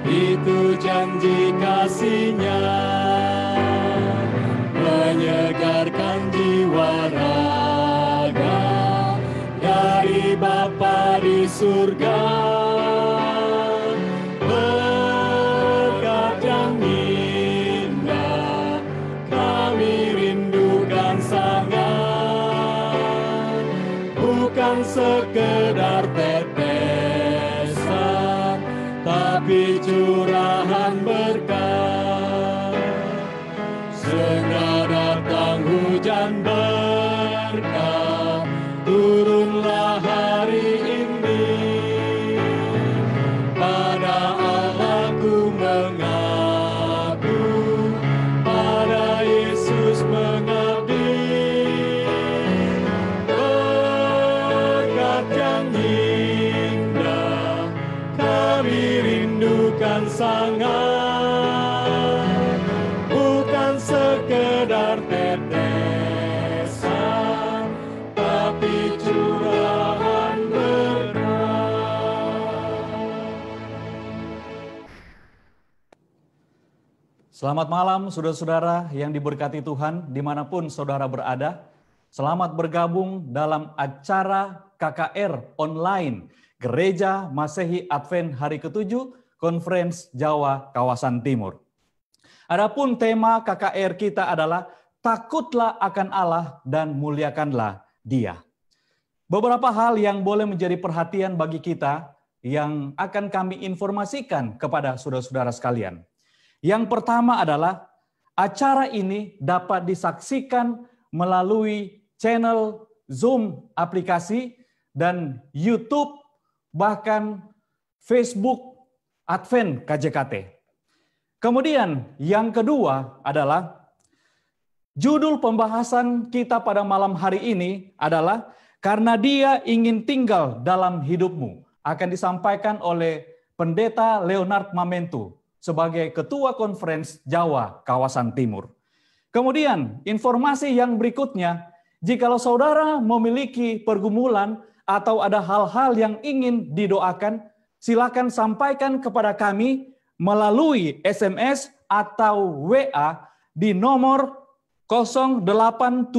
Itu janji kasih-Nya, menyegarkan jiwa raga dari Bapa di surga. Berkat yang indah kami rindukan sangat, bukan sekedar tetesan, tapi curahan berkat. Segera datang hujan berkat, turunlah hari ini. Pada Allahku mengadu, pada Yesus mengabdi. Berkat yang indah kami rindukan sangat, bukan sekedar tetesan, tapi curahan berkat. Selamat malam saudara-saudara yang diberkati Tuhan dimanapun saudara berada. Selamat bergabung dalam acara KKR online Gereja Masehi Advent Hari ke-7 Conference Jawa Kawasan Timur. Adapun tema KKR kita adalah takutlah akan Allah dan muliakanlah Dia. Beberapa hal yang boleh menjadi perhatian bagi kita yang akan kami informasikan kepada saudara-saudara sekalian. Yang pertama adalah acara ini dapat disaksikan melalui channel Zoom aplikasi dan YouTube bahkan Facebook Advent KJKT. Kemudian yang kedua adalah judul pembahasan kita pada malam hari ini adalah karena Dia ingin tinggal dalam hidupmu, akan disampaikan oleh Pendeta Leonard Mamentu sebagai Ketua Conference Jawa Kawasan Timur. Kemudian informasi yang berikutnya, jikalau saudara memiliki pergumulan atau ada hal-hal yang ingin didoakan, silakan sampaikan kepada kami melalui SMS atau WA di nomor 0877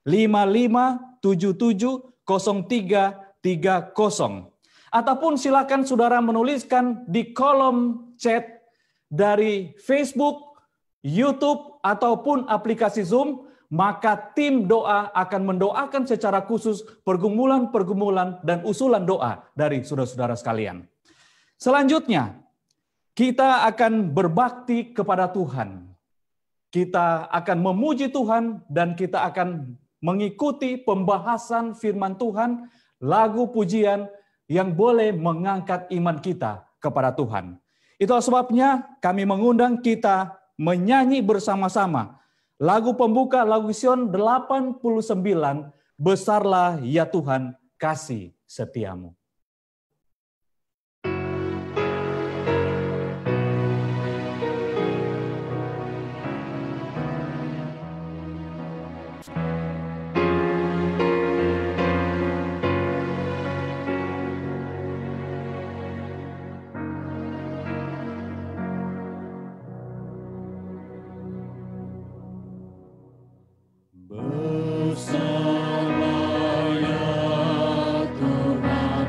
5577 0330. Ataupun silakan saudara menuliskan di kolom chat dari Facebook, YouTube, ataupun aplikasi Zoom, maka tim doa akan mendoakan secara khusus pergumulan-pergumulan dan usulan doa dari saudara-saudara sekalian. Selanjutnya, kita akan berbakti kepada Tuhan. Kita akan memuji Tuhan dan kita akan mengikuti pembahasan firman Tuhan, lagu pujian yang boleh mengangkat iman kita kepada Tuhan. Itulah sebabnya kami mengundang kita menyanyi bersama-sama lagu pembuka lagu Sion 89, Besarlah ya Tuhan kasih setiamu. Besarlah ya Tuhan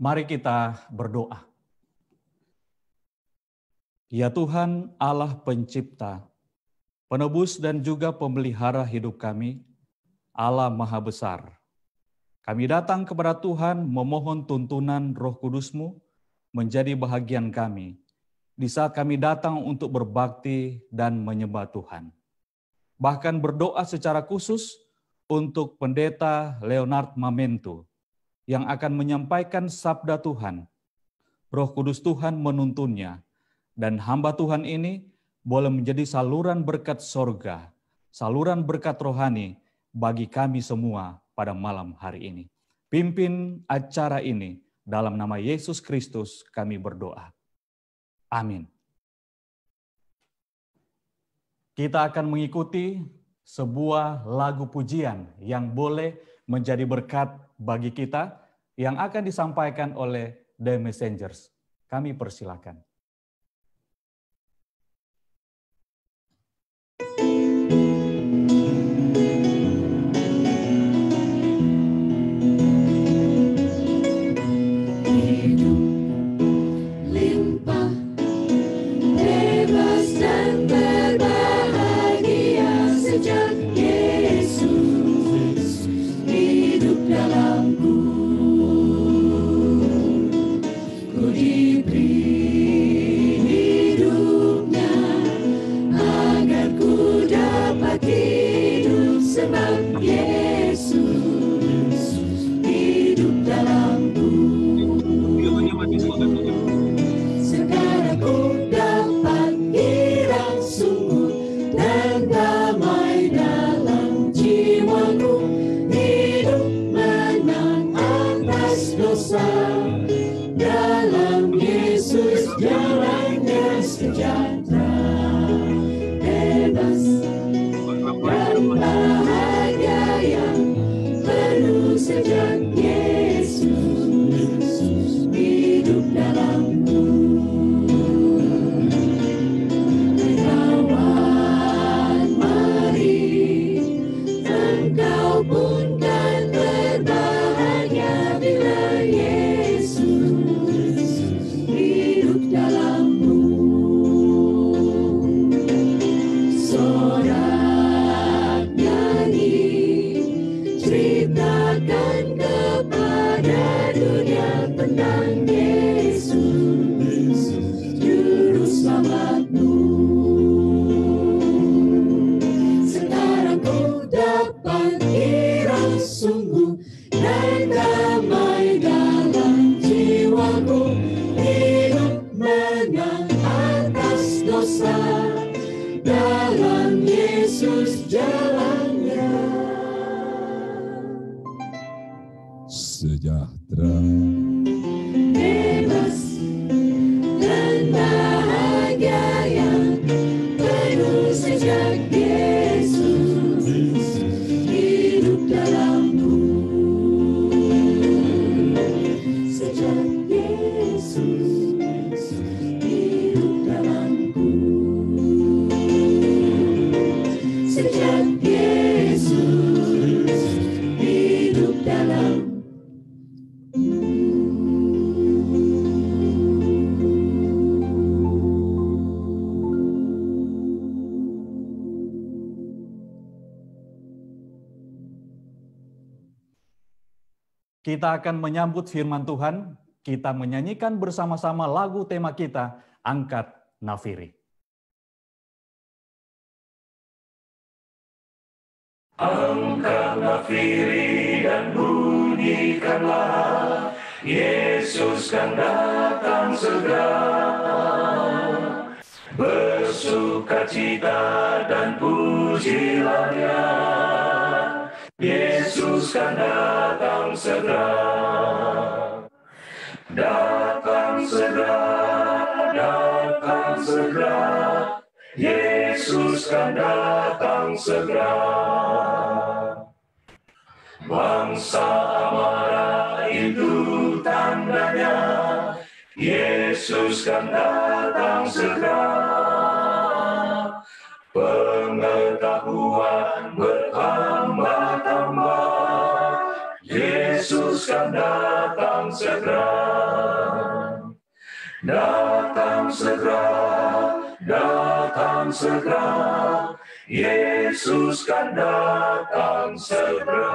Mari kita berdoa. Ya Tuhan Allah pencipta, penebus dan juga pemelihara hidup kami, Allah Maha Besar. Kami datang kepada Tuhan memohon tuntunan Roh Kudus-Mu menjadi bahagian kami di saat kami datang untuk berbakti dan menyembah Tuhan. Bahkan berdoa secara khusus untuk Pendeta Leonard Mamento yang akan menyampaikan sabda Tuhan. Roh Kudus Tuhan menuntunnya, dan hamba Tuhan ini boleh menjadi saluran berkat sorga, saluran berkat rohani bagi kami semua pada malam hari ini. Pimpin acara ini, dalam nama Yesus Kristus kami berdoa. Amin. Kita akan mengikuti sebuah lagu pujian yang boleh menjadi berkat bagi kita yang akan disampaikan oleh The Messengers. Kami persilakan. Sejahtera, bebas, dan bahagia yang penuh sejak Yesus hidup dalamku. Sejak Yesus hidup dalamku. Sejak Yesus hidup dalamku. Kita akan menyambut firman Tuhan, kita menyanyikan bersama-sama lagu tema kita, Angkat Nafiri. angkat nafiri dan bunyikanlah, Yesus kan datang segera. Bersukacita dan pujilah Dia, Yesus kan datang segera. Datang segera, datang segera, Yesus kan datang segera. Bangsa marah itu tandanya, Yesus kan datang segera. Pengetahuan bertambah-tambah, Yesus Yesus kan datang segera. Datang segera, datang segera. Yesus kan datang segera.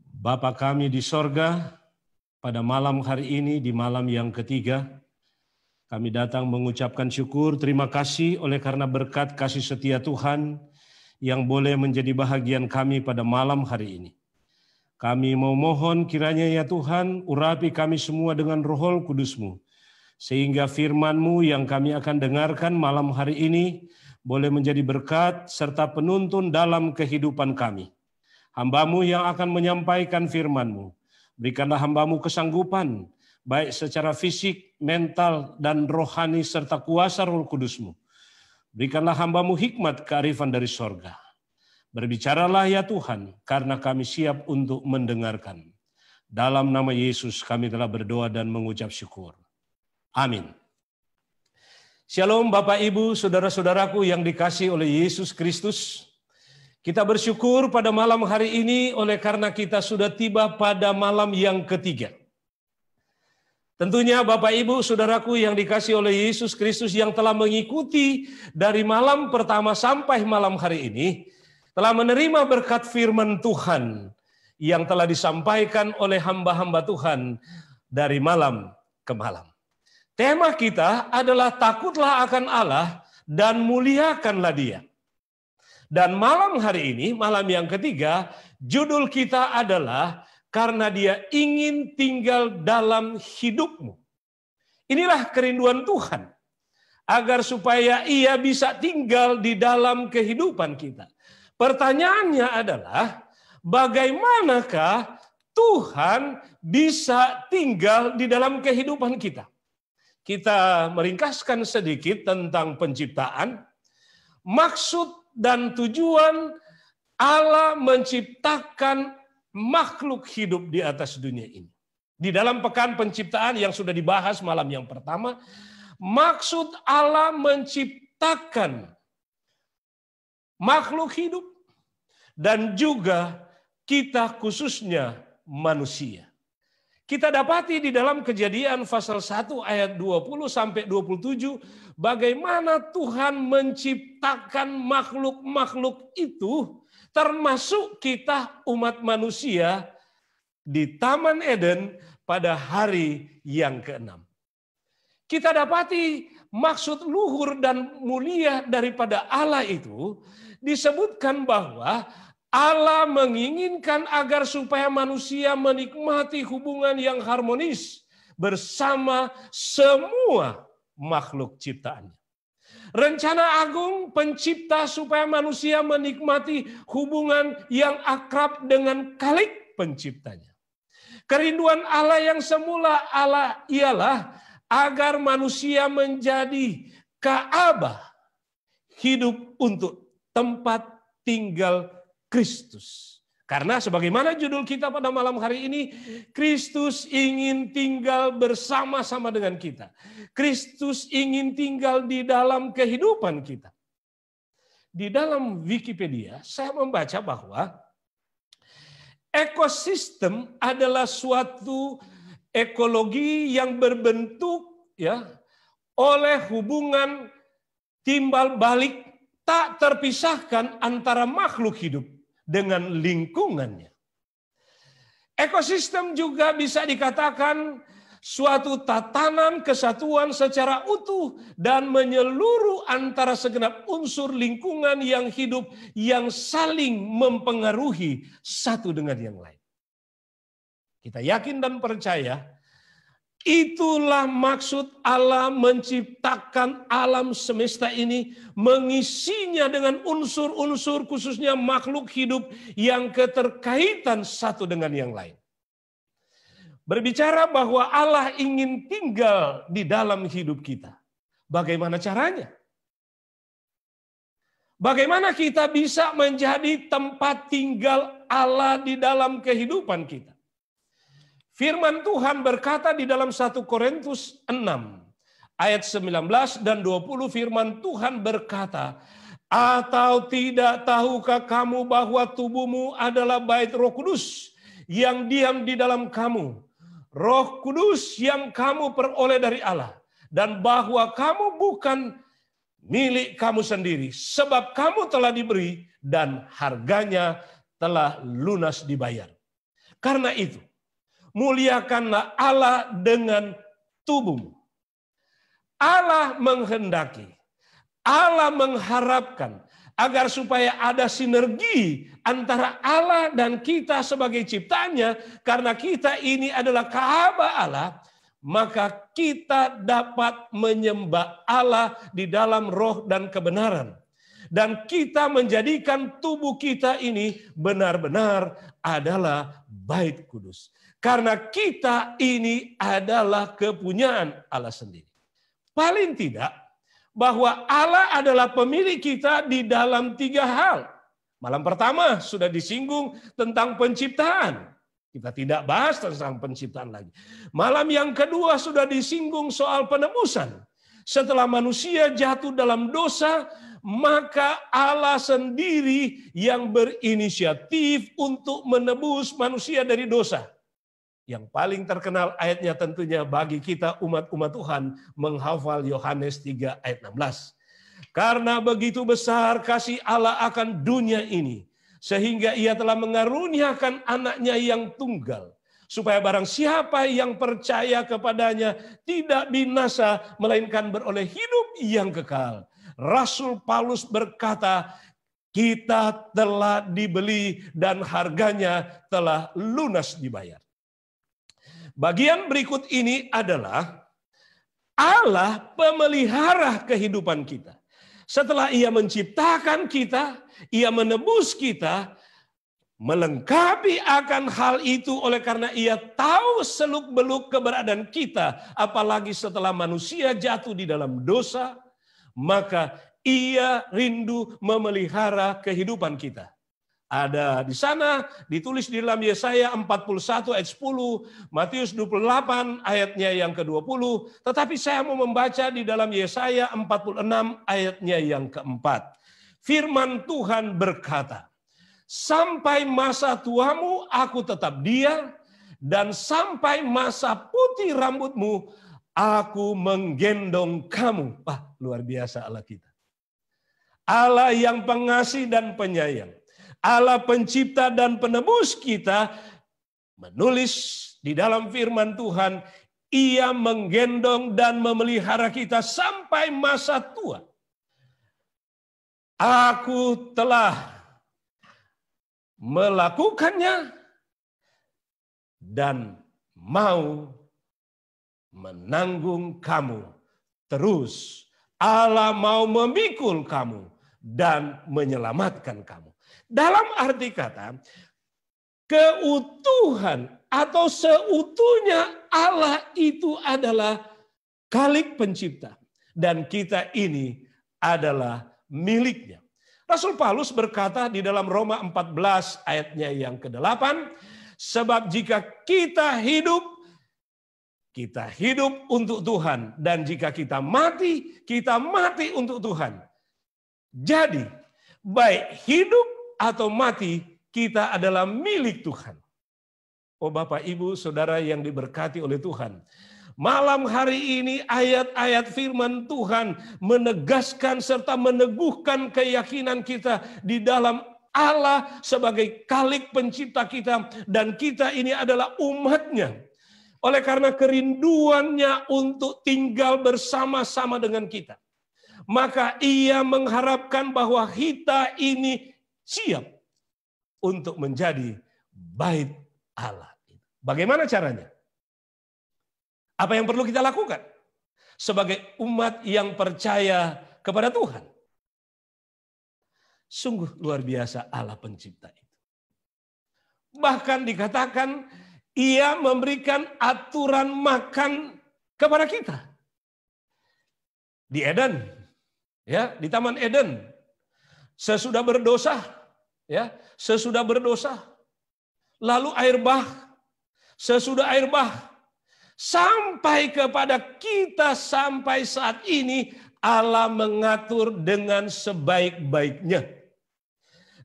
Bapa kami di sorga, pada malam hari ini, di malam yang ketiga, kami datang mengucapkan syukur, terima kasih oleh karena berkat kasih setia Tuhan yang boleh menjadi bahagian kami pada malam hari ini. Kami mau mohon kiranya ya Tuhan, urapi kami semua dengan Roh Kudus-Mu, sehingga firman-Mu yang kami akan dengarkan malam hari ini boleh menjadi berkat serta penuntun dalam kehidupan kami. Hamba-Mu yang akan menyampaikan firman-Mu, berikanlah hamba-Mu kesanggupan, baik secara fisik, mental, dan rohani, serta kuasa Roh Kudus-Mu. Berikanlah hamba-Mu hikmat kearifan dari sorga. Berbicaralah ya Tuhan, karena kami siap untuk mendengarkan. Dalam nama Yesus kami telah berdoa dan mengucap syukur. Amin. Shalom Bapak Ibu, saudara-saudaraku yang dikasihi oleh Yesus Kristus. Kita bersyukur pada malam hari ini oleh karena kita sudah tiba pada malam yang ketiga. Tentunya Bapak Ibu, saudaraku yang dikasihi oleh Yesus Kristus yang telah mengikuti dari malam pertama sampai malam hari ini, telah menerima berkat firman Tuhan yang telah disampaikan oleh hamba-hamba Tuhan dari malam ke malam. Tema kita adalah takutlah akan Allah dan muliakanlah Dia. Dan malam hari ini, malam yang ketiga, judul kita adalah karena Dia ingin tinggal dalam hidupmu. Inilah kerinduan Tuhan, agar supaya Ia bisa tinggal di dalam kehidupan kita. Pertanyaannya adalah, bagaimanakah Tuhan bisa tinggal di dalam kehidupan kita? Kita meringkaskan sedikit tentang penciptaan, maksud dan tujuan Allah menciptakan makhluk hidup di atas dunia ini. Di dalam pekan penciptaan yang sudah dibahas malam yang pertama, maksud Allah menciptakan makhluk hidup dan juga kita khususnya manusia. Kita dapati di dalam Kejadian pasal 1 ayat 20 sampai 27 bagaimana Tuhan menciptakan makhluk-makhluk itu termasuk kita umat manusia di Taman Eden pada hari yang ke-6. Kita dapati maksud luhur dan mulia daripada Allah itu disebutkan bahwa Allah menginginkan agar supaya manusia menikmati hubungan yang harmonis bersama semua makhluk ciptaannya. Rencana agung pencipta supaya manusia menikmati hubungan yang akrab dengan Khalik penciptanya. Kerinduan Allah yang semula Allah ialah agar manusia menjadi Ka'bah, hidup untuk tempat tinggal Kristus. Karena sebagaimana judul kita pada malam hari ini, Kristus ingin tinggal bersama-sama dengan kita. Kristus ingin tinggal di dalam kehidupan kita. Di dalam Wikipedia, saya membaca bahwa ekosistem adalah suatu ekologi yang berbentuk oleh hubungan timbal balik tak terpisahkan antara makhluk hidup dengan lingkungannya. Ekosistem juga bisa dikatakan suatu tatanan kesatuan secara utuh dan menyeluruh antara segenap unsur lingkungan yang hidup yang saling mempengaruhi satu dengan yang lain. Kita yakin dan percaya itulah maksud Allah menciptakan alam semesta ini, mengisinya dengan unsur-unsur khususnya makhluk hidup yang keterkaitan satu dengan yang lain. Berbicara bahwa Allah ingin tinggal di dalam hidup kita. Bagaimana caranya? Bagaimana kita bisa menjadi tempat tinggal Allah di dalam kehidupan kita? Firman Tuhan berkata di dalam 1 Korintus 6 ayat 19 dan 20, firman Tuhan berkata, Atau tidak tahukah kamu bahwa tubuhmu adalah bait Roh Kudus yang diam di dalam kamu, Roh Kudus yang kamu peroleh dari Allah, dan bahwa kamu bukan milik kamu sendiri, sebab kamu telah diberi dan harganya telah lunas dibayar. Karena itu, muliakanlah Allah dengan tubuhmu. Allah menghendaki, Allah mengharapkan agar supaya ada sinergi antara Allah dan kita sebagai ciptaannya, karena kita ini adalah kahaba Allah, maka kita dapat menyembah Allah di dalam roh dan kebenaran. Dan kita menjadikan tubuh kita ini benar-benar adalah bait kudus. Karena kita ini adalah kepunyaan Allah sendiri. Paling tidak, bahwa Allah adalah pemilik kita di dalam 3 hal. Malam pertama sudah disinggung tentang penciptaan. Kita tidak bahas tentang penciptaan lagi. Malam yang kedua sudah disinggung soal penebusan. Setelah manusia jatuh dalam dosa, maka Allah sendiri yang berinisiatif untuk menebus manusia dari dosa. Yang paling terkenal ayatnya tentunya bagi kita umat-umat Tuhan menghafal Yohanes 3 ayat 16. Karena begitu besar kasih Allah akan dunia ini, sehingga ia telah mengaruniakan anaknya yang tunggal, supaya barang siapa yang percaya kepadanya tidak binasa, melainkan beroleh hidup yang kekal. Rasul Paulus berkata, kita telah dibeli dan harganya telah lunas dibayar. Bagian berikut ini adalah Allah pemelihara kehidupan kita. Setelah ia menciptakan kita, ia menebus kita, melengkapi akan hal itu oleh karena ia tahu seluk-beluk keberadaan kita. Apalagi setelah manusia jatuh di dalam dosa, maka ia rindu memelihara kehidupan kita. Ada di sana ditulis di dalam Yesaya 41 ayat 10, Matius 28 ayatnya yang ke-20, tetapi saya mau membaca di dalam Yesaya 46 ayatnya yang keempat. Firman Tuhan berkata, sampai masa tuamu aku tetap dia, dan sampai masa putih rambutmu aku menggendong kamu. Wah, luar biasa Allah kita. Allah yang pengasih dan penyayang. Allah pencipta dan penebus kita, menulis di dalam firman Tuhan, ia menggendong dan memelihara kita sampai masa tua. Aku telah melakukannya dan mau menanggung kamu terus. Allah mau memikul kamu dan menyelamatkan kamu. Dalam arti kata, keutuhan atau seutuhnya Allah itu adalah Khalik pencipta. Dan kita ini adalah miliknya. Rasul Paulus berkata di dalam Roma 14 ayatnya yang ke-8, sebab jika kita hidup untuk Tuhan. Dan jika kita mati untuk Tuhan. Jadi, baik hidup atau mati, kita adalah milik Tuhan. Oh Bapak, Ibu, Saudara yang diberkati oleh Tuhan. Malam hari ini ayat-ayat firman Tuhan menegaskan serta meneguhkan keyakinan kita di dalam Allah sebagai Khalik pencipta kita. Dan kita ini adalah umatnya. Oleh karena kerinduannya untuk tinggal bersama-sama dengan kita. Maka ia mengharapkan bahwa kita ini siap untuk menjadi bait Allah. Bagaimana caranya? Apa yang perlu kita lakukan sebagai umat yang percaya kepada Tuhan? Sungguh luar biasa Allah pencipta itu. Bahkan dikatakan ia memberikan aturan makan kepada kita. Di Eden, ya, di Taman Eden. Sesudah berdosa, lalu air bah, sesudah air bah, sampai kepada kita sampai saat ini Allah mengatur dengan sebaik-baiknya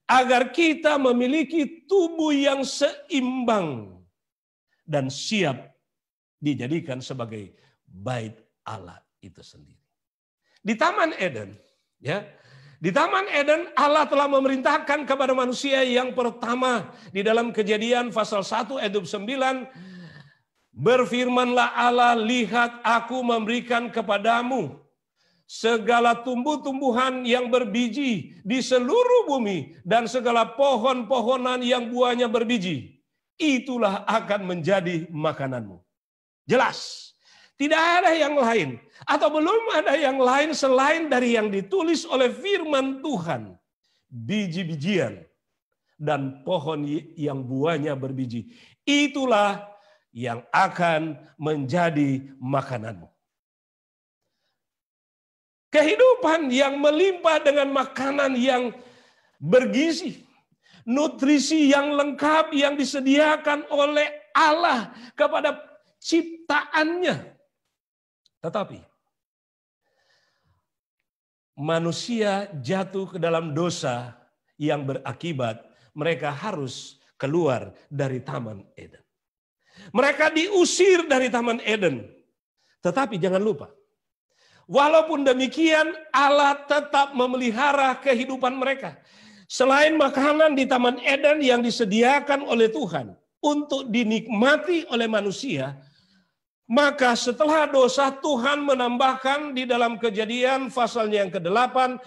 agar kita memiliki tubuh yang seimbang dan siap dijadikan sebagai bait Allah itu sendiri. Di Taman Eden, ya, di Taman Eden Allah telah memerintahkan kepada manusia yang pertama di dalam Kejadian pasal 1 ayat 29, berfirmanlah Allah, lihat aku memberikan kepadamu segala tumbuh-tumbuhan yang berbiji di seluruh bumi dan segala pohon-pohonan yang buahnya berbiji. Itulah akan menjadi makananmu. Jelas, tidak ada yang lain atau belum ada yang lain selain dari yang ditulis oleh firman Tuhan. Biji-bijian dan pohon yang buahnya berbiji. Itulah yang akan menjadi makananmu. Kehidupan yang melimpah dengan makanan yang bergizi, nutrisi yang lengkap yang disediakan oleh Allah kepada ciptaannya. Tetapi manusia jatuh ke dalam dosa yang berakibat mereka harus keluar dari Taman Eden. Mereka diusir dari Taman Eden. Tetapi jangan lupa, walaupun demikian, Allah tetap memelihara kehidupan mereka. Selain makanan di Taman Eden yang disediakan oleh Tuhan untuk dinikmati oleh manusia, maka setelah dosa Tuhan menambahkan di dalam Kejadian pasalnya yang ke-8,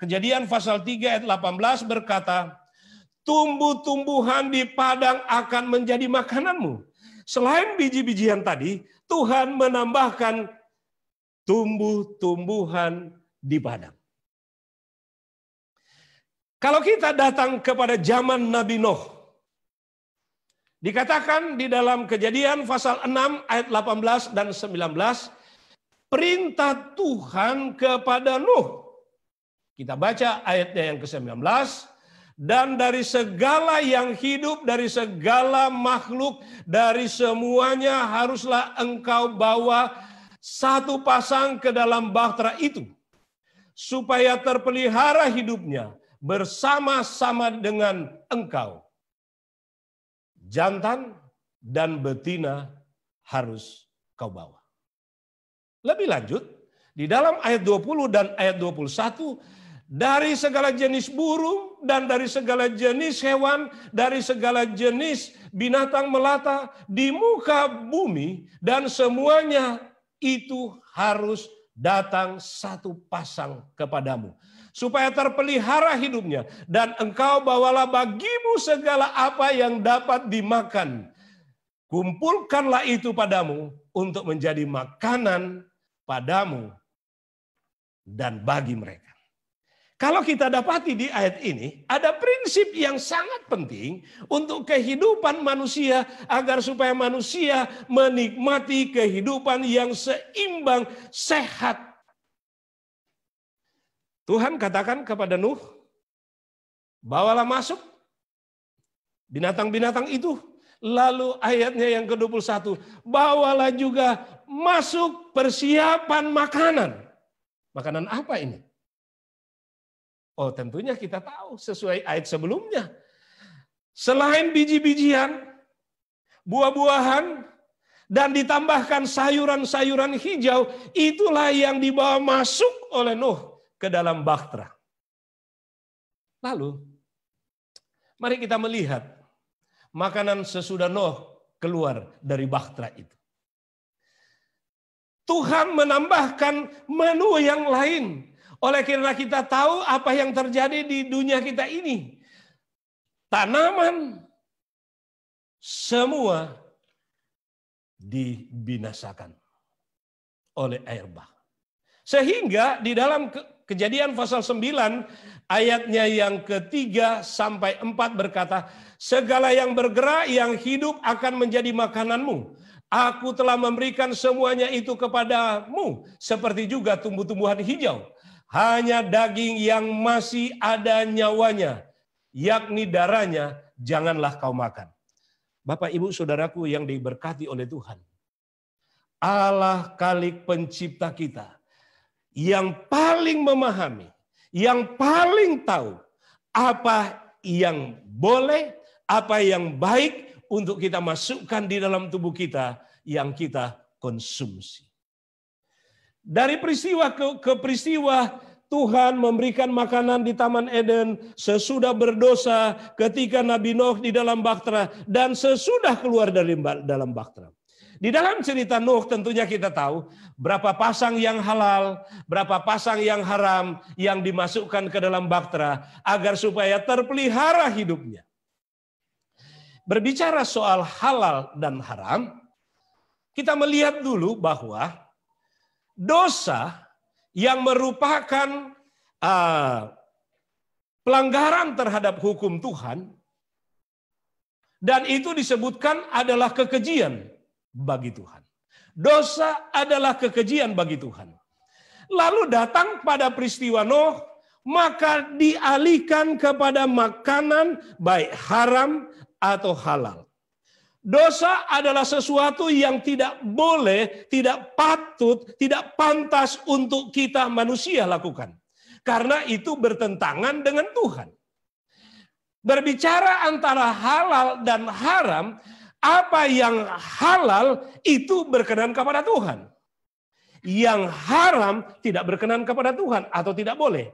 Kejadian pasal 3 ayat 18 berkata, tumbuh-tumbuhan di padang akan menjadi makananmu. Selain biji-bijian tadi, Tuhan menambahkan tumbuh-tumbuhan di padang. Kalau kita datang kepada zaman Nabi Nuh, dikatakan di dalam Kejadian pasal 6 ayat 18 dan 19, perintah Tuhan kepada Nuh. Kita baca ayatnya yang ke-19, dan dari segala yang hidup, dari segala makhluk, dari semuanya haruslah engkau bawa satu pasang ke dalam bahtera itu, supaya terpelihara hidupnya bersama-sama dengan engkau. Jantan dan betina harus kau bawa. Lebih lanjut, di dalam ayat 20 dan ayat 21, dari segala jenis burung dan dari segala jenis hewan, dari segala jenis binatang melata di muka bumi, dan semuanya itu harus datang satu pasang kepadamu, supaya terpelihara hidupnya, dan engkau bawalah bagimu segala apa yang dapat dimakan. Kumpulkanlah itu padamu untuk menjadi makanan padamu dan bagi mereka. Kalau kita dapati di ayat ini, ada prinsip yang sangat penting untuk kehidupan manusia, agar supaya manusia menikmati kehidupan yang seimbang, sehat. Tuhan katakan kepada Nuh, bawalah masuk binatang-binatang itu. Lalu ayatnya yang ke-21, bawalah juga masuk persiapan makanan. Makanan apa ini? Oh, tentunya kita tahu sesuai ayat sebelumnya. Selain biji-bijian, buah-buahan, dan ditambahkan sayuran-sayuran hijau, itulah yang dibawa masuk oleh Nuh ke dalam bahtera. Lalu, mari kita melihat makanan sesudah Nuh keluar dari bahtera itu. Tuhan menambahkan menu yang lain. Oleh karena kita tahu apa yang terjadi di dunia kita ini. Tanaman semua dibinasakan oleh air bah. Sehingga di dalam Kejadian pasal 9 ayatnya yang ke-3 sampai 4 berkata, segala yang bergerak, yang hidup akan menjadi makananmu. Aku telah memberikan semuanya itu kepadamu, seperti juga tumbuh-tumbuhan hijau. Hanya daging yang masih ada nyawanya, yakni darahnya, janganlah kau makan. Bapak, Ibu, Saudaraku yang diberkati oleh Tuhan. Allah Khalik pencipta kita yang paling memahami, yang paling tahu apa yang boleh, apa yang baik untuk kita masukkan di dalam tubuh kita yang kita konsumsi. Dari peristiwa ke peristiwa, Tuhan memberikan makanan di Taman Eden sesudah berdosa, ketika Nabi Nuh di dalam bahtera, dan sesudah keluar dari dalam bahtera. Di dalam cerita Nuh tentunya kita tahu berapa pasang yang halal, berapa pasang yang haram yang dimasukkan ke dalam bahtera agar supaya terpelihara hidupnya. Berbicara soal halal dan haram, kita melihat dulu bahwa dosa yang merupakan pelanggaran terhadap hukum Tuhan, dan itu disebutkan adalah kekejian bagi Tuhan. Dosa adalah kekejian bagi Tuhan. Lalu datang pada peristiwa Nuh, maka dialihkan kepada makanan baik haram atau halal. Dosa adalah sesuatu yang tidak boleh, tidak patut, tidak pantas untuk kita manusia lakukan. Karena itu bertentangan dengan Tuhan. Berbicara antara halal dan haram, apa yang halal itu berkenan kepada Tuhan. Yang haram tidak berkenan kepada Tuhan atau tidak boleh.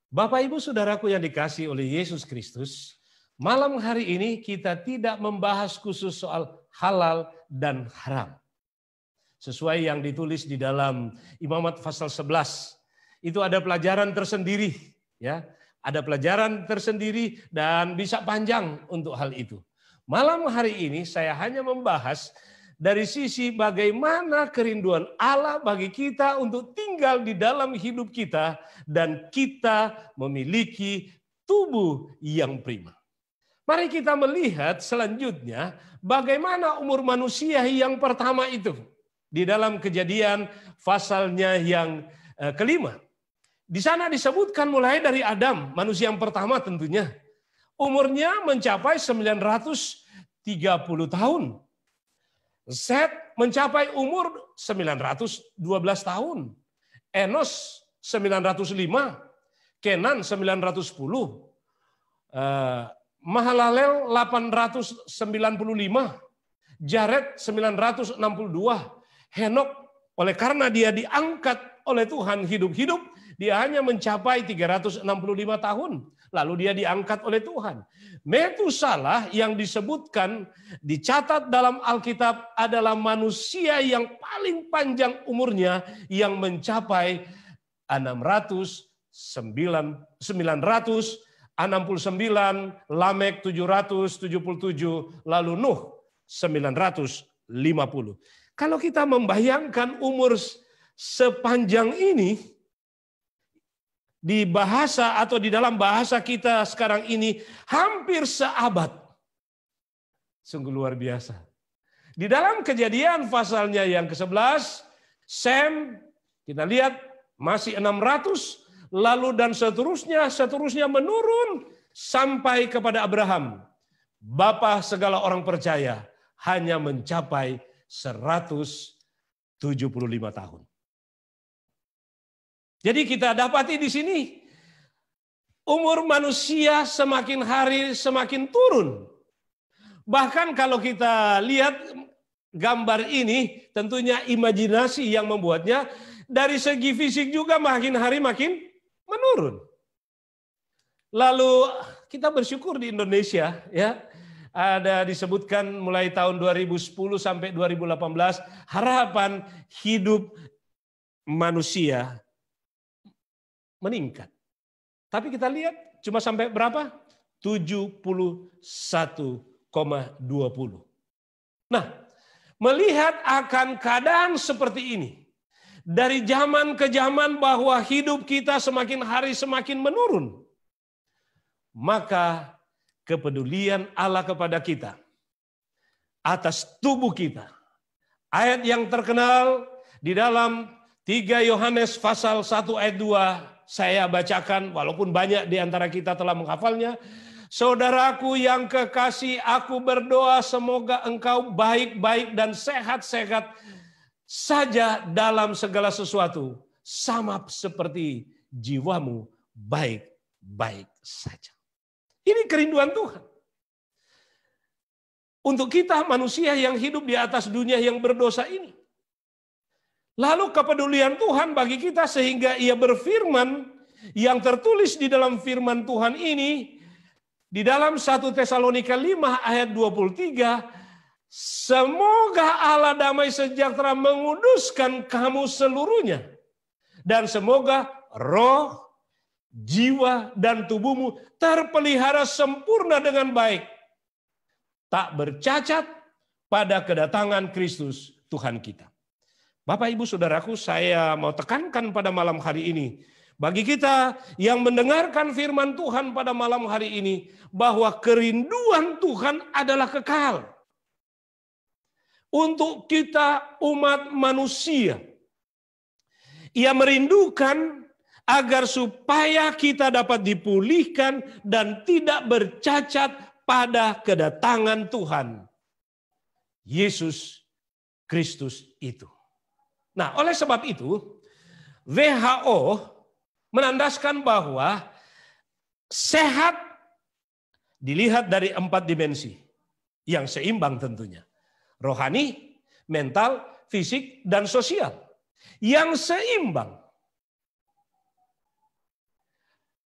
Bapak Ibu Saudaraku yang dikasihi oleh Yesus Kristus, malam hari ini kita tidak membahas khusus soal halal dan haram. Sesuai yang ditulis di dalam Imamat pasal 11, itu ada pelajaran tersendiri, ya. Ada pelajaran tersendiri dan bisa panjang untuk hal itu. Malam hari ini saya hanya membahas dari sisi bagaimana kerinduan Allah bagi kita untuk tinggal di dalam hidup kita dan kita memiliki tubuh yang prima. Mari kita melihat selanjutnya bagaimana umur manusia yang pertama itu di dalam Kejadian pasalnya yang kelima. Di sana disebutkan mulai dari Adam, manusia yang pertama tentunya. Umurnya mencapai 930 tahun. Set mencapai umur 912 tahun. Enos 905. Kenan 910. Mahalalel 895. Jared 962. Henok oleh karena dia diangkat oleh Tuhan hidup-hidup, dia hanya mencapai 365 tahun. Lalu dia diangkat oleh Tuhan. Metusalah yang disebutkan, dicatat dalam Alkitab adalah manusia yang paling panjang umurnya yang mencapai 969, Lamek 777, lalu Nuh 950. Kalau kita membayangkan umur sepanjang ini, di bahasa atau di dalam bahasa kita sekarang ini hampir seabad. Sungguh luar biasa. Di dalam Kejadian pasalnya yang ke-11, Sem kita lihat masih 600, lalu dan seterusnya menurun sampai kepada Abraham. Bapa segala orang percaya hanya mencapai 175 tahun. Jadi kita dapati di sini umur manusia semakin hari semakin turun. Bahkan kalau kita lihat gambar ini, tentunya imajinasi yang membuatnya, dari segi fisik juga makin hari makin menurun. Lalu kita bersyukur di Indonesia, ya, ada disebutkan mulai tahun 2010 sampai 2018 harapan hidup manusia meningkat. Tapi kita lihat cuma sampai berapa? 71,20. Nah, melihat akan keadaan seperti ini, dari zaman ke zaman bahwa hidup kita semakin hari semakin menurun, maka kepedulian Allah kepada kita atas tubuh kita. Ayat yang terkenal di dalam 3 Yohanes pasal 1 ayat 2, saya bacakan walaupun banyak di antara kita telah menghafalnya. Saudaraku yang kekasih, aku berdoa semoga engkau baik-baik dan sehat-sehat saja dalam segala sesuatu, sama seperti jiwamu baik-baik saja. Ini kerinduan Tuhan. Untuk kita manusia yang hidup di atas dunia yang berdosa ini. Lalu kepedulian Tuhan bagi kita sehingga Ia berfirman yang tertulis di dalam firman Tuhan ini di dalam 1 Tesalonika 5 ayat 23, semoga Allah damai sejahtera menguduskan kamu seluruhnya. Dan semoga roh, jiwa, dan tubuhmu terpelihara sempurna dengan baik. Tak bercacat pada kedatangan Kristus Tuhan kita. Bapak, Ibu, Saudaraku, saya mau tekankan pada malam hari ini. Bagi kita yang mendengarkan firman Tuhan pada malam hari ini. Bahwa kerinduan Tuhan adalah kekal. Untuk kita umat manusia. Ia merindukan agar supaya kita dapat dipulihkan dan tidak bercacat pada kedatangan Tuhan Yesus Kristus itu. Nah, oleh sebab itu WHO menandaskan bahwa sehat dilihat dari 4 dimensi yang seimbang tentunya. Rohani, mental, fisik, dan sosial. Yang seimbang.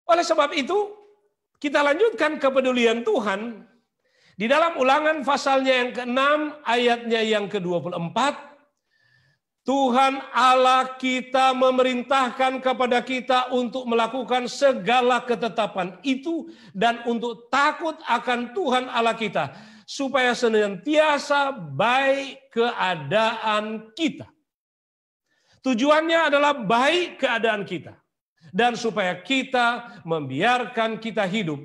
Oleh sebab itu, kita lanjutkan kepedulian Tuhan. Di dalam Ulangan pasalnya yang ke-6, ayatnya yang ke-24. Tuhan Allah kita memerintahkan kepada kita untuk melakukan segala ketetapan itu. Dan untuk takut akan Tuhan Allah kita. Supaya senantiasa baik keadaan kita. Tujuannya adalah baik keadaan kita. Dan supaya kita membiarkan kita hidup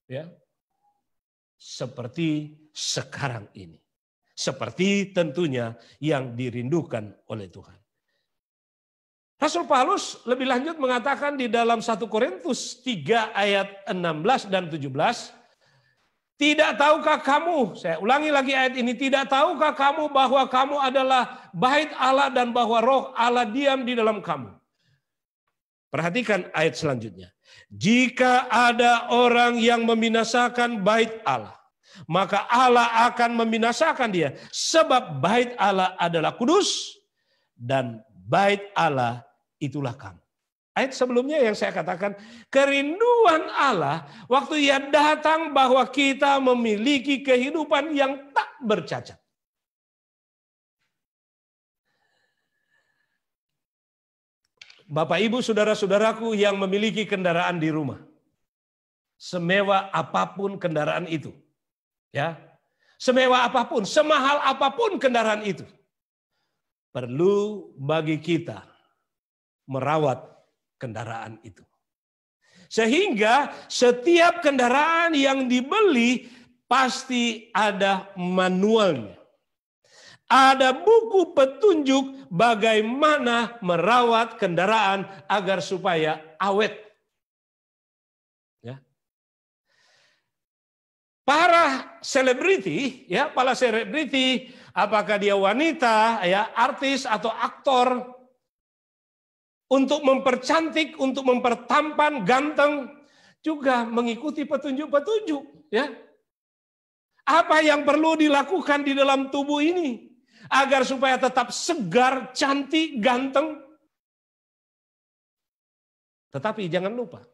ya, seperti sekarang ini. Seperti tentunya yang dirindukan oleh Tuhan. Rasul Paulus lebih lanjut mengatakan di dalam 1 Korintus 3 ayat 16 dan 17. Tidak tahukah kamu, saya ulangi lagi ayat ini, tidak tahukah kamu bahwa kamu adalah bait Allah dan bahwa roh Allah diam di dalam kamu. Perhatikan ayat selanjutnya. Jika ada orang yang membinasakan bait Allah, maka Allah akan membinasakan dia. Sebab bait Allah adalah kudus dan bait Allah itulah kamu. Ayat sebelumnya yang saya katakan, kerinduan Allah waktu Ia datang bahwa kita memiliki kehidupan yang tak bercacat. Bapak, Ibu, saudara-saudaraku yang memiliki kendaraan di rumah. Semewah apapun kendaraan itu. Ya. Semewah apapun, semahal apapun kendaraan itu. Perlu bagi kita merawat kendaraan itu. Sehingga setiap kendaraan yang dibeli pasti ada manualnya. Ada buku petunjuk bagaimana merawat kendaraan agar supaya awet. Ya. Para selebriti, ya, para selebriti, apakah dia wanita, ya, artis atau aktor, untuk mempercantik, untuk mempertampan, ganteng, juga mengikuti petunjuk-petunjuk. Ya. Apa yang perlu dilakukan di dalam tubuh ini agar supaya tetap segar, cantik, ganteng. Tetapi jangan lupa,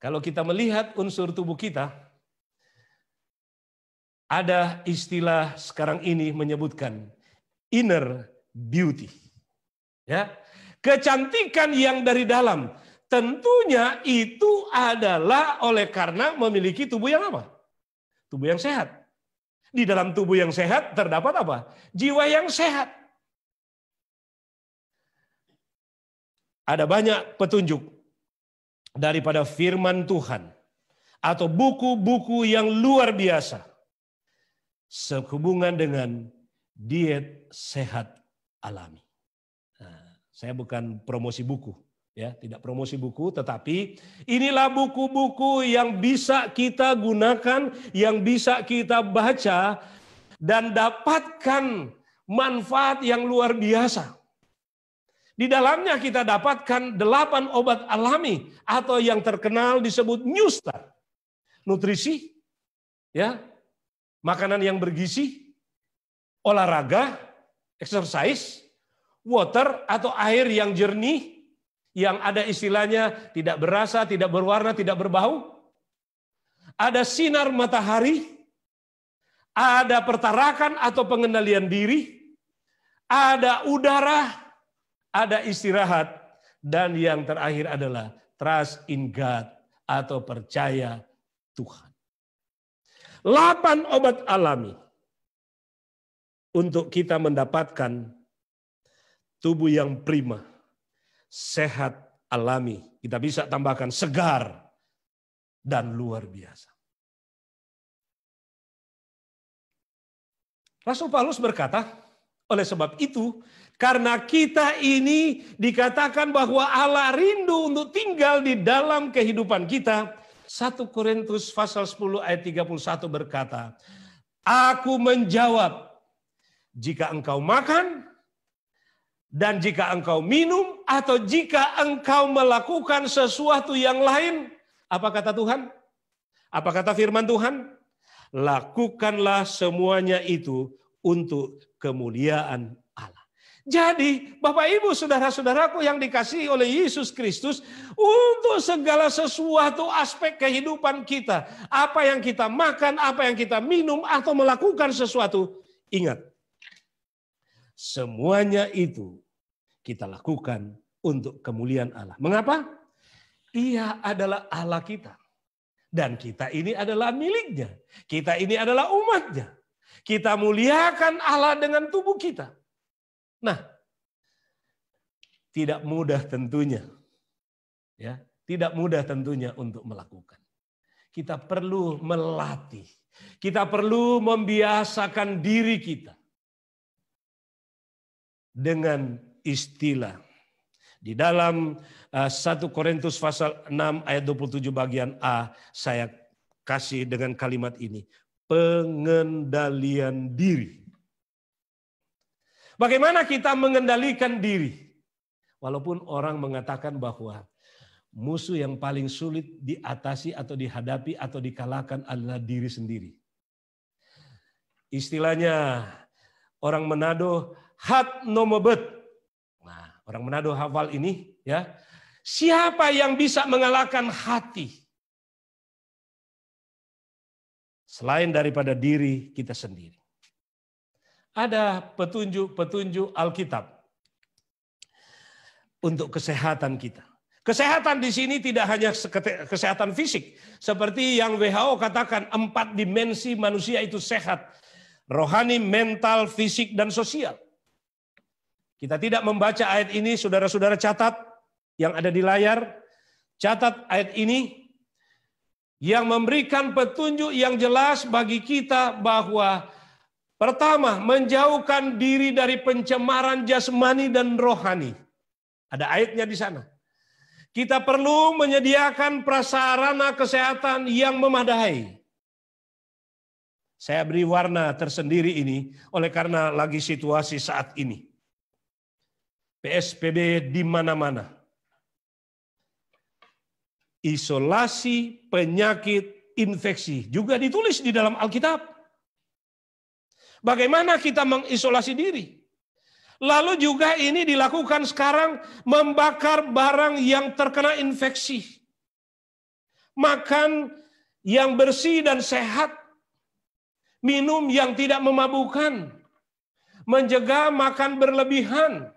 kalau kita melihat unsur tubuh kita, ada istilah sekarang ini menyebutkan inner beauty. Ya. Kecantikan yang dari dalam, tentunya itu adalah oleh karena memiliki tubuh yang apa? Tubuh yang sehat. Di dalam tubuh yang sehat terdapat apa? Jiwa yang sehat. Ada banyak petunjuk daripada firman Tuhan atau buku-buku yang luar biasa sehubungan dengan diet sehat alami. Saya bukan promosi buku, ya, tidak promosi buku, tetapi inilah buku-buku yang bisa kita gunakan, yang bisa kita baca dan dapatkan manfaat yang luar biasa. Di dalamnya kita dapatkan 8 obat alami atau yang terkenal disebut Newstar. Nutrisi, ya, makanan yang bergizi, olahraga, exercise, water atau air yang jernih, yang ada istilahnya tidak berasa, tidak berwarna, tidak berbau. Ada sinar matahari, ada pertarakan atau pengendalian diri, ada udara, ada istirahat, dan yang terakhir adalah trust in God atau percaya Tuhan. 8 obat alami untuk kita mendapatkan tubuh yang prima, sehat alami. Kita bisa tambahkan segar dan luar biasa. Rasul Paulus berkata, oleh sebab itu, karena kita ini dikatakan bahwa Allah rindu untuk tinggal di dalam kehidupan kita. 1 Korintus pasal 10 ayat 31 berkata, aku menjawab, jika engkau makan, dan jika engkau minum, atau jika engkau melakukan sesuatu yang lain, apa kata Tuhan? Apa kata firman Tuhan? Lakukanlah semuanya itu untuk kemuliaan Allah. Jadi, Bapak Ibu, saudara-saudaraku yang dikasihi oleh Yesus Kristus, untuk segala sesuatu aspek kehidupan kita, apa yang kita makan, apa yang kita minum, atau melakukan sesuatu, ingat, semuanya itu kita lakukan untuk kemuliaan Allah. Mengapa? Ia adalah Allah kita. Dan kita ini adalah miliknya. Kita ini adalah umatnya. Kita muliakan Allah dengan tubuh kita. Nah, tidak mudah tentunya. Ya, tidak mudah tentunya untuk melakukan. Kita perlu melatih. Kita perlu membiasakan diri kita. Dengan istilah. Di dalam 1 Korintus pasal 6 ayat 27 bagian A, saya kasih dengan kalimat ini. Pengendalian diri. Bagaimana kita mengendalikan diri? Walaupun orang mengatakan bahwa musuh yang paling sulit diatasi atau dihadapi atau dikalahkan adalah diri sendiri. Istilahnya orang Manado, hat no mebet. Nah, orang Manado hafal ini, ya. Siapa yang bisa mengalahkan hati? Selain daripada diri kita sendiri. Ada petunjuk-petunjuk Alkitab untuk kesehatan kita. Kesehatan di sini tidak hanya kesehatan fisik. Seperti yang WHO katakan, 4 dimensi manusia itu sehat. Rohani, mental, fisik, dan sosial. Kita tidak membaca ayat ini, saudara-saudara catat yang ada di layar. Catat ayat ini yang memberikan petunjuk yang jelas bagi kita bahwa pertama, menjauhkan diri dari pencemaran jasmani dan rohani. Ada ayatnya di sana. Kita perlu menyediakan prasarana kesehatan yang memadai. Saya beri warna tersendiri ini oleh karena lagi situasi saat ini. PSBB di mana-mana. Isolasi penyakit infeksi juga ditulis di dalam Alkitab. Bagaimana kita mengisolasi diri? Lalu juga ini dilakukan sekarang membakar barang yang terkena infeksi. Makan yang bersih dan sehat. Minum yang tidak memabukkan. Mencegah makan berlebihan.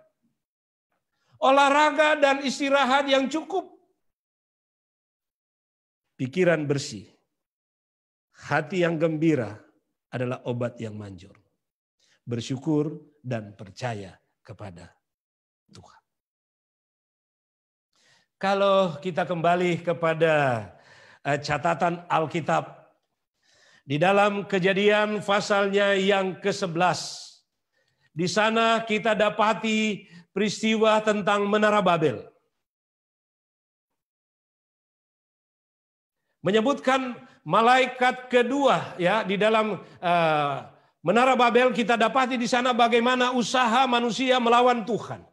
Olahraga dan istirahat yang cukup. Pikiran bersih. Hati yang gembira adalah obat yang manjur. Bersyukur dan percaya kepada Tuhan. Kalau kita kembali kepada catatan Alkitab, di dalam Kejadian pasalnya yang ke-11, di sana kita dapati peristiwa tentang Menara Babel. Menyebutkan malaikat kedua, ya, di dalam Menara Babel kita dapati di sana bagaimana usaha manusia melawan Tuhan.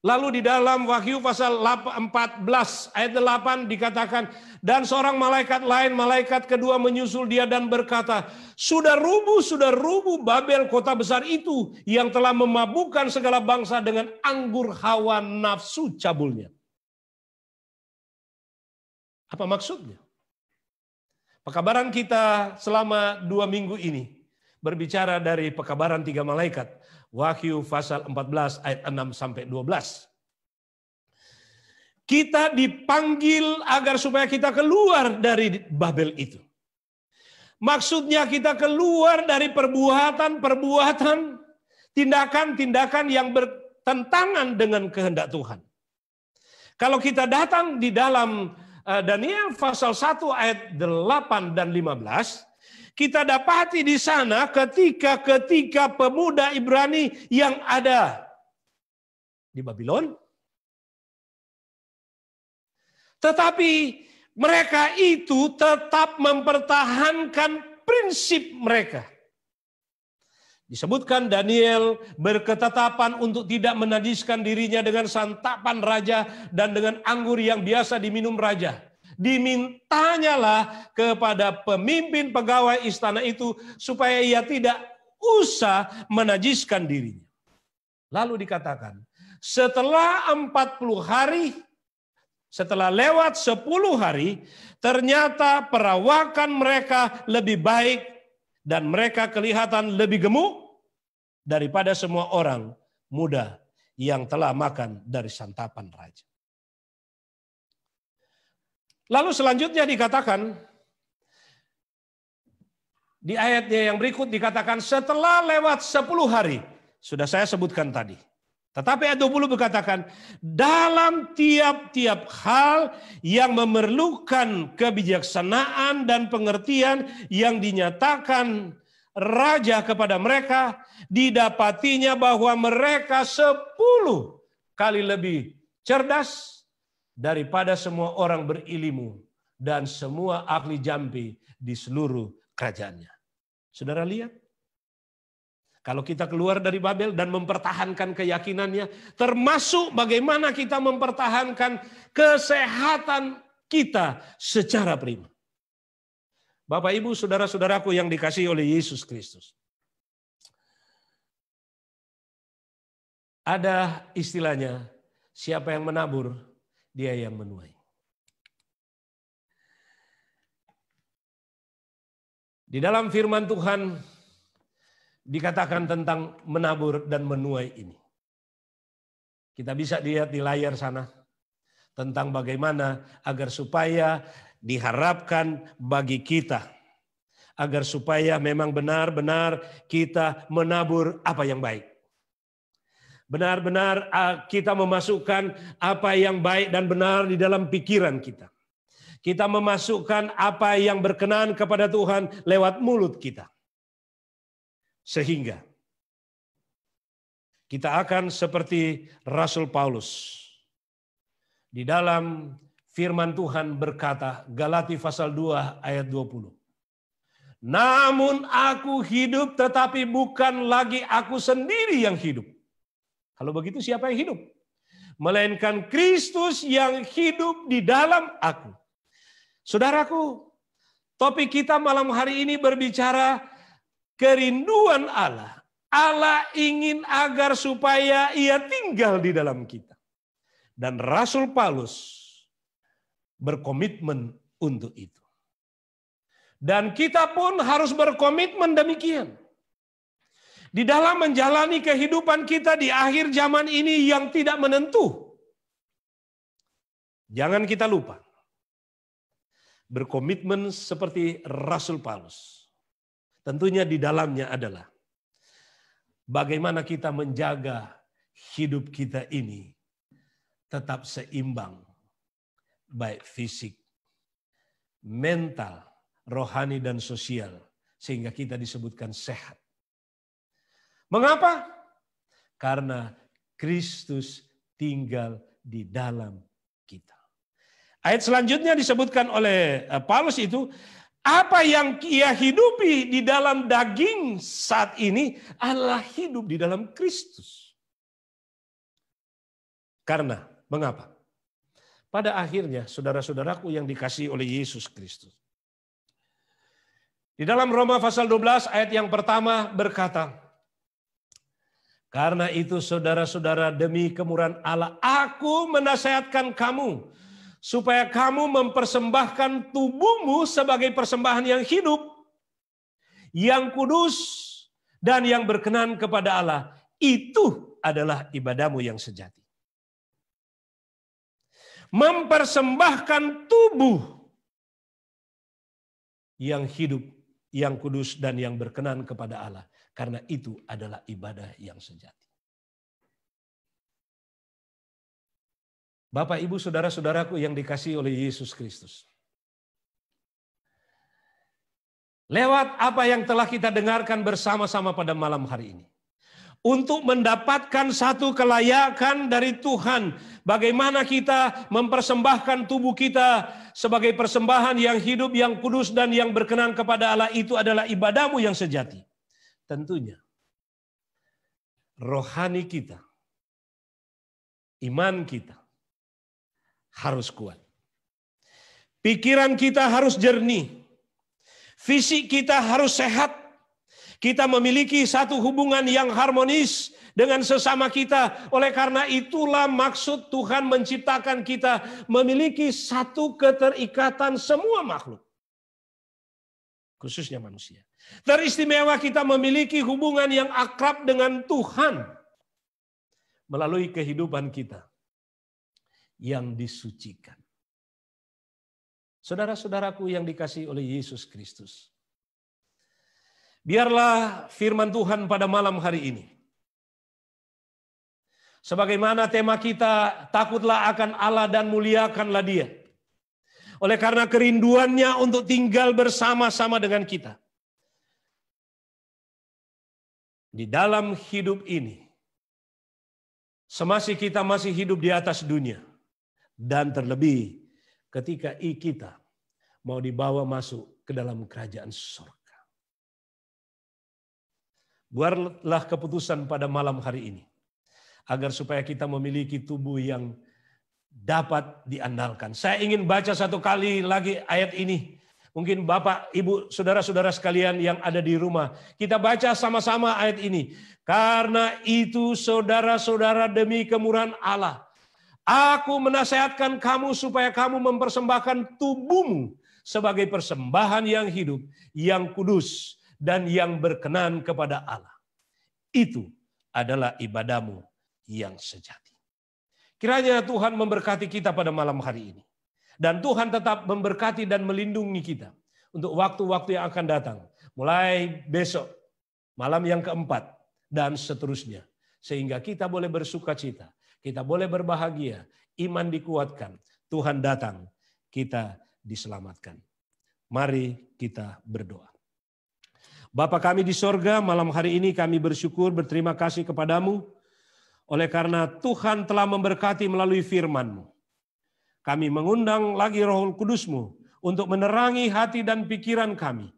Lalu di dalam Wahyu pasal 14 ayat 8 dikatakan, dan seorang malaikat lain, malaikat kedua menyusul dia dan berkata, sudah rubuh Babel, kota besar itu yang telah memabukkan segala bangsa dengan anggur hawa nafsu cabulnya. Apa maksudnya? Pekabaran kita selama 2 minggu ini berbicara dari pekabaran 3 malaikat. Wahyu pasal 14 ayat 6 sampai 12. Kita dipanggil agar supaya kita keluar dari Babel itu. Maksudnya kita keluar dari perbuatan-perbuatan, tindakan-tindakan yang bertentangan dengan kehendak Tuhan. Kalau kita datang di dalam Daniel pasal 1 ayat 8 dan 15, kita dapati di sana ketika pemuda Ibrani yang ada di Babylon. Tetapi mereka itu tetap mempertahankan prinsip mereka. Disebutkan Daniel berketetapan untuk tidak menajiskan dirinya dengan santapan raja dan dengan anggur yang biasa diminum raja. Dimintanyalah kepada pemimpin pegawai istana itu supaya ia tidak usah menajiskan dirinya. Lalu dikatakan, setelah 40 hari, setelah lewat 10 hari, ternyata perawakan mereka lebih baik dan mereka kelihatan lebih gemuk daripada semua orang muda yang telah makan dari santapan raja. Lalu selanjutnya dikatakan, di ayatnya yang berikut dikatakan setelah lewat 10 hari, sudah saya sebutkan tadi. Tetapi ayat 20 berkatakan, dalam tiap-tiap hal yang memerlukan kebijaksanaan dan pengertian yang dinyatakan raja kepada mereka, didapatinya bahwa mereka 10 kali lebih cerdas daripada semua orang berilmu dan semua ahli jampi di seluruh kerajaannya. Saudara lihat, kalau kita keluar dari Babel dan mempertahankan keyakinannya, termasuk bagaimana kita mempertahankan kesehatan kita secara prima. Bapak, Ibu, saudara-saudaraku yang dikasihi oleh Yesus Kristus. Ada istilahnya, siapa yang menabur, dia yang menuai. Di dalam firman Tuhan dikatakan tentang menabur dan menuai ini. Kita bisa lihat di layar sana tentang bagaimana agar supaya diharapkan bagi kita, agar supaya memang benar-benar kita menabur apa yang baik. Benar-benar kita memasukkan apa yang baik dan benar di dalam pikiran kita. Kita memasukkan apa yang berkenan kepada Tuhan lewat mulut kita. Sehingga kita akan seperti Rasul Paulus. Di dalam firman Tuhan berkata, Galati pasal 2 ayat 20. Namun aku hidup tetapi bukan lagi aku sendiri yang hidup. Kalau begitu siapa yang hidup? Melainkan Kristus yang hidup di dalam aku. Saudaraku, topik kita malam hari ini berbicara kerinduan Allah. Allah ingin agar supaya ia tinggal di dalam kita. Dan Rasul Paulus berkomitmen untuk itu. Dan kita pun harus berkomitmen demikian. Di dalam menjalani kehidupan kita di akhir zaman ini yang tidak menentu. Jangan kita lupa. Berkomitmen seperti Rasul Paulus. Tentunya di dalamnya adalah bagaimana kita menjaga hidup kita ini tetap seimbang. Baik fisik, mental, rohani dan sosial. Sehingga kita disebutkan sehat. Mengapa? Karena Kristus tinggal di dalam kita. Ayat selanjutnya disebutkan oleh Paulus itu, apa yang ia hidupi di dalam daging saat ini adalah hidup di dalam Kristus. Karena, mengapa? Pada akhirnya, saudara-saudaraku yang dikasihi oleh Yesus Kristus. Di dalam Roma pasal 12 ayat yang pertama berkata, karena itu saudara-saudara demi kemurahan Allah, aku menasihatkan kamu supaya kamu mempersembahkan tubuhmu sebagai persembahan yang hidup, yang kudus, dan yang berkenan kepada Allah. Itu adalah ibadahmu yang sejati. Mempersembahkan tubuh yang hidup, yang kudus, dan yang berkenan kepada Allah. Karena itu adalah ibadah yang sejati. Bapak, Ibu, saudara-saudaraku yang dikasihi oleh Yesus Kristus. Lewat apa yang telah kita dengarkan bersama-sama pada malam hari ini. Untuk mendapatkan satu kelayakan dari Tuhan. Bagaimana kita mempersembahkan tubuh kita sebagai persembahan yang hidup, yang kudus, dan yang berkenan kepada Allah. Itu adalah ibadahmu yang sejati. Tentunya rohani kita, iman kita harus kuat. Pikiran kita harus jernih. Fisik kita harus sehat. Kita memiliki satu hubungan yang harmonis dengan sesama kita. Oleh karena itulah maksud Tuhan menciptakan kita memiliki satu keterikatan semua makhluk. Khususnya manusia. Teristimewa kita memiliki hubungan yang akrab dengan Tuhan. Melalui kehidupan kita yang disucikan. Saudara-saudaraku yang dikasihi oleh Yesus Kristus. Biarlah firman Tuhan pada malam hari ini. Sebagaimana tema kita, takutlah akan Allah dan muliakanlah Dia. Oleh karena kerinduannya untuk tinggal bersama-sama dengan kita. Di dalam hidup ini, semasa kita masih hidup di atas dunia. Dan terlebih ketika kita mau dibawa masuk ke dalam kerajaan surga. Buatlah keputusan pada malam hari ini. Agar supaya kita memiliki tubuh yang dapat diandalkan. Saya ingin baca satu kali lagi ayat ini. Mungkin Bapak, Ibu, saudara-saudara sekalian yang ada di rumah. Kita baca sama-sama ayat ini. Karena itu saudara-saudara demi kemurahan Allah. Aku menasihatkan kamu supaya kamu mempersembahkan tubuhmu sebagai persembahan yang hidup, yang kudus, dan yang berkenan kepada Allah. Itu adalah ibadahmu yang sejati. Kiranya Tuhan memberkati kita pada malam hari ini. Dan Tuhan tetap memberkati dan melindungi kita untuk waktu-waktu yang akan datang. Mulai besok, malam yang keempat, dan seterusnya. Sehingga kita boleh bersuka cita. Kita boleh berbahagia, iman dikuatkan, Tuhan datang, kita diselamatkan. Mari kita berdoa. Bapa kami di sorga, malam hari ini kami bersyukur, berterima kasih kepadamu, oleh karena Tuhan telah memberkati melalui firman-Mu. Kami mengundang lagi Roh Kudus-Mu untuk menerangi hati dan pikiran kami,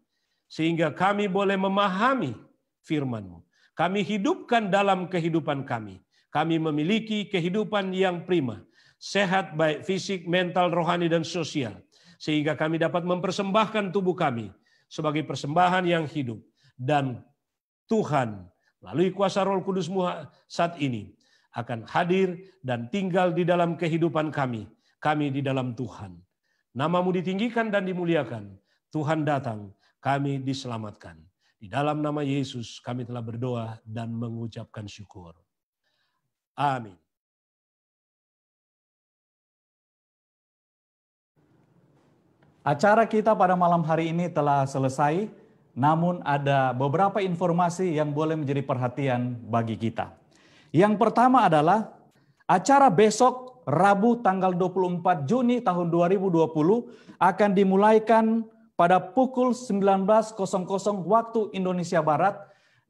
sehingga kami boleh memahami firman-Mu. Kami hidupkan dalam kehidupan kami. Kami memiliki kehidupan yang prima, sehat baik fisik, mental, rohani, dan sosial. Sehingga kami dapat mempersembahkan tubuh kami sebagai persembahan yang hidup. Dan Tuhan, melalui kuasa Roh Kudus-Mu saat ini, akan hadir dan tinggal di dalam kehidupan kami. Kami di dalam Tuhan. Nama-Mu ditinggikan dan dimuliakan. Tuhan datang, kami diselamatkan. Di dalam nama Yesus kami telah berdoa dan mengucapkan syukur. Amin. Acara kita pada malam hari ini telah selesai, namun ada beberapa informasi yang boleh menjadi perhatian bagi kita. Yang pertama adalah acara besok Rabu tanggal 24 Juni tahun 2020 akan dimulaikan pada pukul 19.00 waktu Indonesia Barat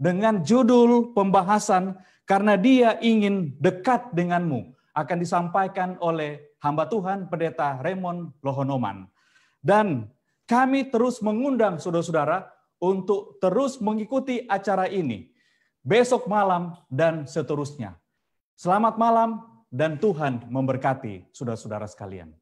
dengan judul pembahasan Karena Dia Ingin Dekat Denganmu, akan disampaikan oleh hamba Tuhan Pendeta Raymond Lohonoman. Dan kami terus mengundang saudara-saudara untuk terus mengikuti acara ini besok malam dan seterusnya. Selamat malam, dan Tuhan memberkati saudara-saudara sekalian.